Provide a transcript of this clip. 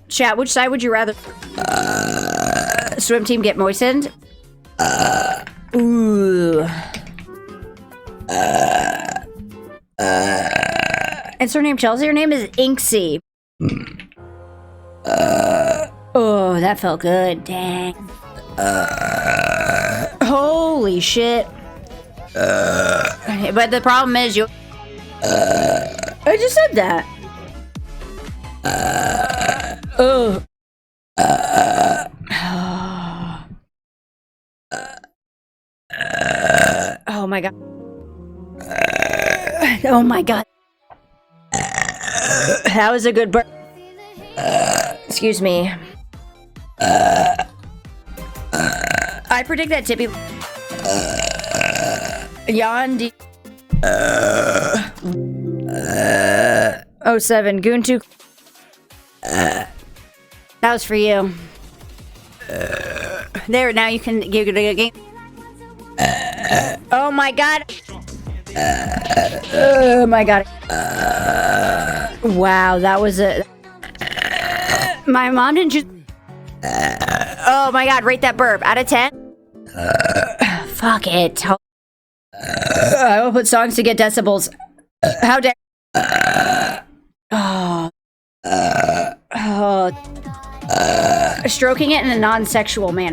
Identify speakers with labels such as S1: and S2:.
S1: Chat, which side would you rather? Swim team get moistened? Ooh. It's her name Chelsea. Her name is Inksy. Oh, that felt good. Dang. Holy shit. But the problem is you... I just said that. Oh. Oh my god. Oh my god. That was a good burp. Excuse me. I predict that Tippy... Yandi... 07 Goon 2. That was for you. There, now you can give it a game. Oh my god. Oh my god. Wow, that was a... My mom didn't just... Oh my god, rate that burp. Out of 10? Fuck it. I will put songs to get decibels. How dare... Stroking it in a non-sexual manner.